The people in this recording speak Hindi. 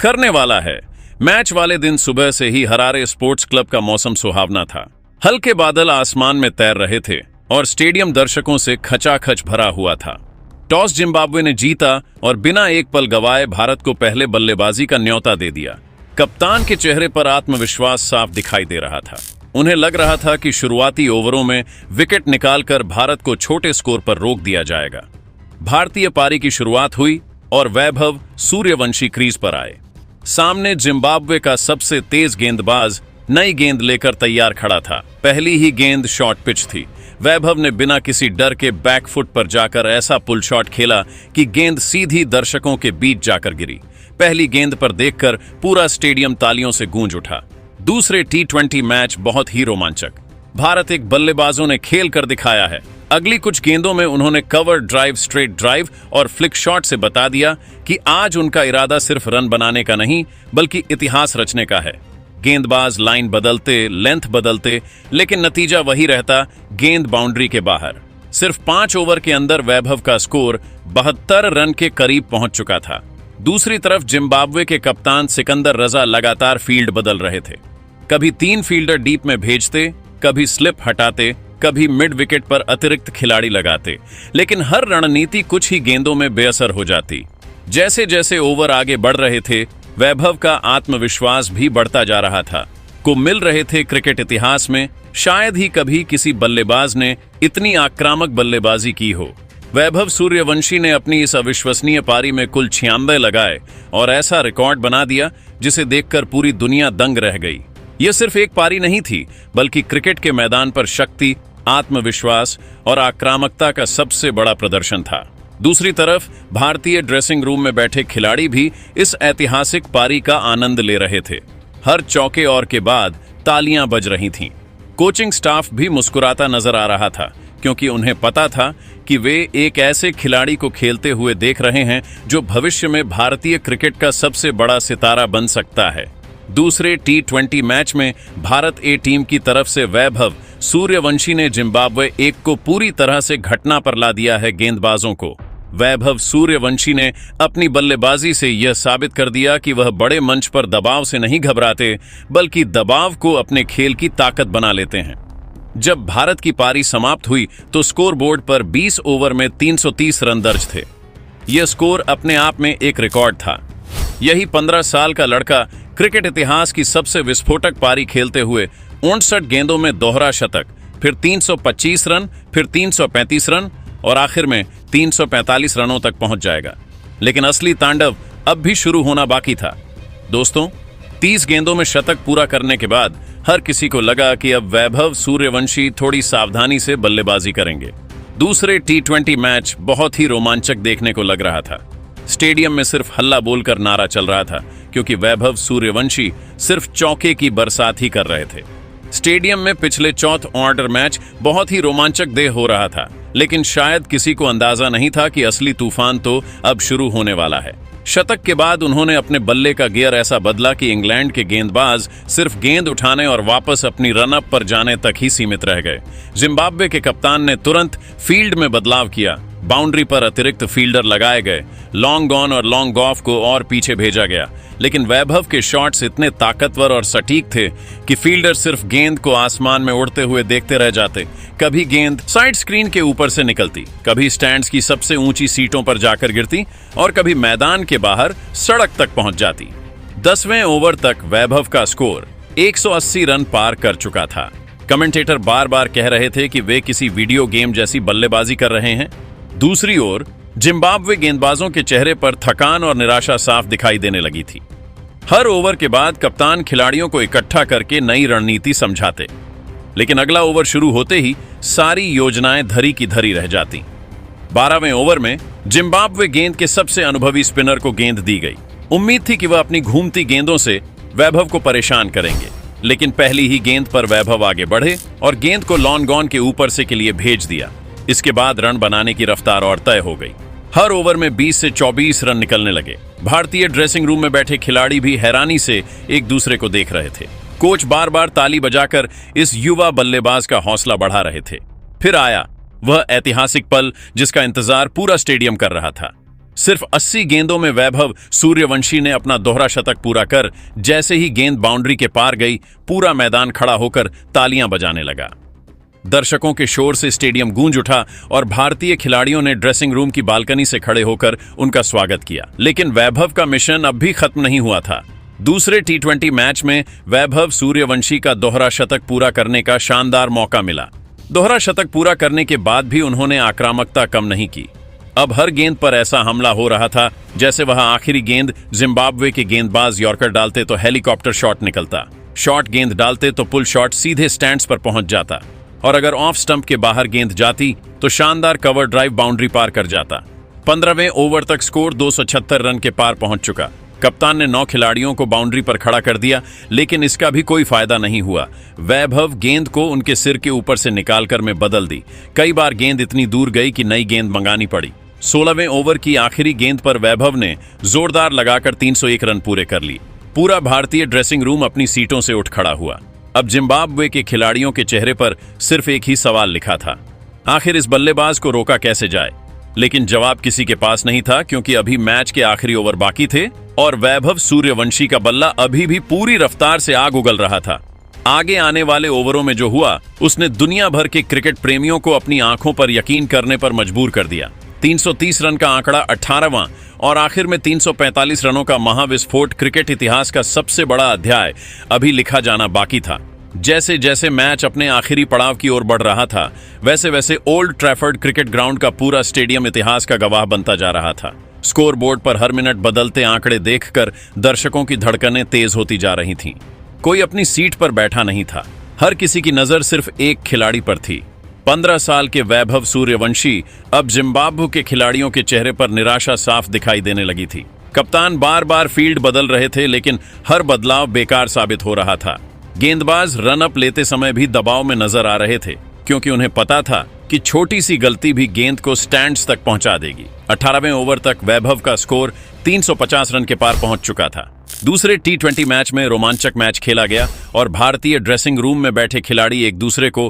करने वाला है। मैच वाले दिन सुबह से ही हरारे स्पोर्ट्स क्लब का मौसम सुहावना था। हल्के बादल आसमान में तैर रहे थे और स्टेडियम दर्शकों से खचाखच भरा हुआ था। टॉस जिम्बाब्वे ने जीता और बिना एक पल गवाए भारत को पहले बल्लेबाजी का न्योता दे दिया। कप्तान के चेहरे पर आत्मविश्वास साफ दिखाई दे रहा था। उन्हें लग रहा था कि शुरुआती ओवरों में विकेट निकालकर भारत को छोटे स्कोर पर रोक दिया जाएगा। भारतीय पारी की शुरुआत हुई और वैभव सूर्यवंशी क्रीज पर आए। सामने जिम्बाब्वे का सबसे तेज गेंदबाज नई गेंद लेकर तैयार खड़ा था। पहली ही गेंद शॉर्ट पिच थी। वैभव ने बिना किसी डर के बैकफुट पर जाकर ऐसा पुल शॉट खेला कि गेंद सीधी दर्शकों के बीच जाकर गिरी। पहली गेंद पर देखकर पूरा स्टेडियम तालियों से गूंज उठा। दूसरे T20 मैच बहुत ही रोमांचक। भारत एक बल्लेबाजों ने खेल कर दिखाया है। अगली कुछ गेंदों में उन्होंने कवर ड्राइव, स्ट्रेट ड्राइव और फ्लिक शॉट से बता दिया कि आज उनका इरादा सिर्फ रन बनाने का नहीं बल्कि इतिहास रचने का है। गेंदबाज लाइन बदलते, लेंथ बदलते, लेकिन नतीजा वही रहता, गेंद बाउंड्री के बाहर। सिर्फ 5 ओवर के अंदर वैभव का स्कोर 72 रन के करीब पहुंच चुका था। दूसरी तरफ जिम्बाब्वे के कप्तान सिकंदर रजा लगातार फील्ड बदल रहे थे। कभी 3 फील्डर डीप में भेजते, कभी स्लिप हटाते, कभी मिड विकेट पर अतिरिक्त खिलाड़ी लगाते, लेकिन हर रणनीति कुछ ही गेंदों में बेअसर हो जाती। जैसे जैसे ओवर आगे बढ़ रहे थे, वैभव का आत्मविश्वास भी बढ़ता जा रहा था। को मिल रहे थे क्रिकेट इतिहास में शायद ही कभी किसी बल्लेबाज ने इतनी आक्रामक बल्लेबाजी की हो। वैभव सूर्यवंशी ने अपनी इस अविश्वसनीय पारी में कुल 96 लगाए और ऐसा रिकॉर्ड बना दिया जिसे देखकर पूरी दुनिया दंग रह गई। यह सिर्फ एक पारी नहीं थी बल्कि क्रिकेट के मैदान पर शक्ति, आत्मविश्वास और आक्रामकता का सबसे बड़ा प्रदर्शन था। दूसरी तरफ भारतीय ड्रेसिंग रूम में बैठे खिलाड़ी भी इस ऐतिहासिक पारी का आनंद ले रहे थे। हर चौके और के बाद तालियां बज रही थीं। कोचिंग स्टाफ भी मुस्कुराता नजर आ रहा था क्योंकि उन्हें पता था कि वे एक ऐसे खिलाड़ी को खेलते हुए देख रहे हैं जो भविष्य में भारतीय क्रिकेट का सबसे बड़ा सितारा बन सकता है। दूसरे T20 मैच में भारत ए टीम की तरफ से वैभव सूर्यवंशी ने जिम्बाब्वे एक को पूरी तरह से घटना पर ला दिया है। गेंदबाजों को वैभव सूर्यवंशी ने अपनी बल्लेबाजी से यह साबित कर दिया कि वह बड़े मंच पर दबाव से नहीं घबराते बल्कि दबाव को अपने खेल की ताकत बना लेते हैं। जब भारत की पारी समाप्त हुई तो स्कोर बोर्ड पर 20 ओवर में 330 रन दर्ज थे। यह स्कोर अपने आप में एक रिकॉर्ड था। यही 15 साल का लड़का क्रिकेट इतिहास की सबसे विस्फोटक पारी खेलते हुए 59 गेंदों में दोहरा शतक, फिर 325 रन, फिर 335 रन और आखिर में 345 रनों तक पहुंच जाएगा। लेकिन असली तांडव अब भी शुरू होना बाकी था। दोस्तों, 30 गेंदों में शतक पूरा करने के बाद हर किसी को लगा कि अब वैभव सूर्यवंशी थोड़ी सावधानी से बल्लेबाजी करेंगे। दूसरे T20 मैच बहुत ही रोमांचक देखने को लग रहा था। स्टेडियम में सिर्फ हल्ला बोलकर नारा चल रहा था क्योंकि वैभव सूर्यवंशी सिर्फ चौके की बरसात ही कर रहे थे। स्टेडियम में पिछले चौथ ऑर्डर मैच बहुत ही रोमांचक देह हो रहा था, लेकिन शायद किसी को अंदाजा नहीं था कि असली तूफान तो अब शुरू होने वाला है। शतक के बाद उन्होंने अपने बल्ले का गियर ऐसा बदला कि इंग्लैंड के गेंदबाज सिर्फ गेंद उठाने और वापस अपनी रनअप पर जाने तक ही सीमित रह गए। जिम्बाब्वे के कप्तान ने तुरंत फील्ड में बदलाव किया। बाउंड्री पर अतिरिक्त फील्डर लगाए गए, लॉन्ग ऑन और लॉन्ग ऑफ को और पीछे भेजा गया, लेकिन वैभव के शॉट्स इतने ताकतवर और सटीक थे कि फील्डर सिर्फ गेंद को आसमान में उड़ते हुए देखते रह जाते। कभी गेंद साइड स्क्रीन के ऊपर से निकलती, कभी स्टैंड्स की सबसे ऊंची सीटों पर जाकर गिरती और कभी मैदान के बाहर सड़क तक पहुंच जाती। 10वें ओवर तक वैभव का स्कोर 180 रन पार कर चुका था। कमेंटेटर बार बार कह रहे थे कि वे किसी वीडियो गेम जैसी बल्लेबाजी कर रहे हैं। दूसरी ओर जिम्बाब्वे गेंदबाजों के चेहरे पर थकान और निराशा साफ दिखाई देने लगी थी। हर ओवर के बाद कप्तान खिलाड़ियों को इकट्ठा करके नई रणनीति समझाते, लेकिन अगला ओवर शुरू होते ही सारी योजनाएं धरी की धरी रह जाती। 12वें ओवर में जिम्बाब्वे गेंद के सबसे अनुभवी स्पिनर को गेंद दी गई। उम्मीद थी कि वह अपनी घूमती गेंदों से वैभव को परेशान करेंगे, लेकिन पहली ही गेंद पर वैभव आगे बढ़े और गेंद को लॉन्ग ऑन के ऊपर से के लिए भेज दिया। इसके बाद रन बनाने की रफ्तार और तय हो गई। हर ओवर में 20 से 24 रन निकलने लगे। भारतीय ड्रेसिंग रूम में बैठे खिलाड़ी भी हैरानी से एक दूसरे को देख रहे थे। कोच बार बार ताली बजाकर इस युवा बल्लेबाज का हौसला बढ़ा रहे थे। फिर आया वह ऐतिहासिक पल जिसका इंतजार पूरा स्टेडियम कर रहा था। सिर्फ 80 गेंदों में वैभव सूर्यवंशी ने अपना दोहरा शतक पूरा कर जैसे ही गेंद बाउंड्री के पार गई, पूरा मैदान खड़ा होकर तालियां बजाने लगा। दर्शकों के शोर से स्टेडियम गूंज उठा और भारतीय खिलाड़ियों ने ड्रेसिंग रूम की बालकनी से खड़े होकर उनका स्वागत किया। लेकिन वैभव का मिशन अब भी खत्म नहीं हुआ था। दूसरे टी20 मैच में वैभव सूर्यवंशी का दोहरा शतक पूरा करने का शानदार मौका मिला। दोहरा शतक पूरा करने के बाद भी उन्होंने आक्रामकता कम नहीं की। अब हर गेंद पर ऐसा हमला हो रहा था जैसे वह आखिरी गेंद जिम्बाब्वे के गेंदबाज यॉर्कर डालते तो हेलीकॉप्टर शॉट निकलता, शॉर्ट गेंद डालते तो पुल शॉट सीधे स्टैंड्स पर पहुंच जाता, और अगर ऑफ स्टंप के बाहर गेंद जाती तो शानदार कवर ड्राइव बाउंड्री पार कर जाता। 15वें ओवर तक स्कोर 276 रन के पार पहुंच चुका। कप्तान ने 9 खिलाड़ियों को बाउंड्री पर खड़ा कर दिया, लेकिन इसका भी कोई फायदा नहीं हुआ। वैभव गेंद को उनके सिर के ऊपर से निकालकर में बदल दी। कई बार गेंद इतनी दूर गई कि नई गेंद मंगानी पड़ी। 16वें ओवर की आखिरी गेंद पर वैभव ने जोरदार लगाकर 301 रन पूरे कर लिए। पूरा भारतीय ड्रेसिंग रूम अपनी सीटों से उठ खड़ा हुआ। अब जिम्बाब्वे के खिलाड़ियों के चेहरे पर सिर्फ एक ही सवाल लिखा था, आखिर इस बल्लेबाज को रोका कैसे जाए। लेकिन जवाब किसी के पास नहीं था, क्योंकि अभी मैच के आखिरी ओवर बाकी थे और वैभव सूर्यवंशी का बल्ला अभी भी पूरी रफ्तार से आग उगल रहा था। आगे आने वाले ओवरों में जो हुआ उसने दुनिया भर के क्रिकेट प्रेमियों को अपनी आंखों पर यकीन करने पर मजबूर कर दिया। 330 रन का आंकड़ा 18वां और आखिर में 345 रनों का महाविस्फोट क्रिकेट इतिहास का सबसे बड़ा अध्याय अभी लिखा जाना बाकी था। जैसे जैसे मैच अपने आखिरी पड़ाव की ओर बढ़ रहा था, वैसे वैसे ओल्ड ट्रैफर्ड क्रिकेट ग्राउंड का पूरा स्टेडियम इतिहास का गवाह बनता जा रहा था। स्कोर बोर्ड पर हर मिनट बदलते आंकड़े देखकर दर्शकों की धड़कनें तेज होती जा रही थीं। कोई अपनी सीट पर बैठा नहीं था, हर किसी की नजर सिर्फ एक खिलाड़ी पर थी। 15 साल के वैभव सूर्यवंशी। अब जिम्बाब्वे के खिलाड़ियों के चेहरे पर निराशा साफ दिखाई देने लगी थी। कप्तान बार बार फील्ड बदल रहे थे, लेकिन हर बदलाव बेकार साबित हो रहा था। गेंदबाज रन अप लेते समय भी दबाव में नजर आ रहे थे, क्योंकि उन्हें पता था कि छोटी सी गलती भी गेंद को स्टैंड्स तक पहुंचा देगी। 18वें ओवर तक वैभव का स्कोर 350 रन के पार पहुंच चुका था। दूसरे टी20 मैच में रोमांचक मैच खेला गया और भारतीय ड्रेसिंग रूम में बैठे खिलाड़ी एक दूसरे को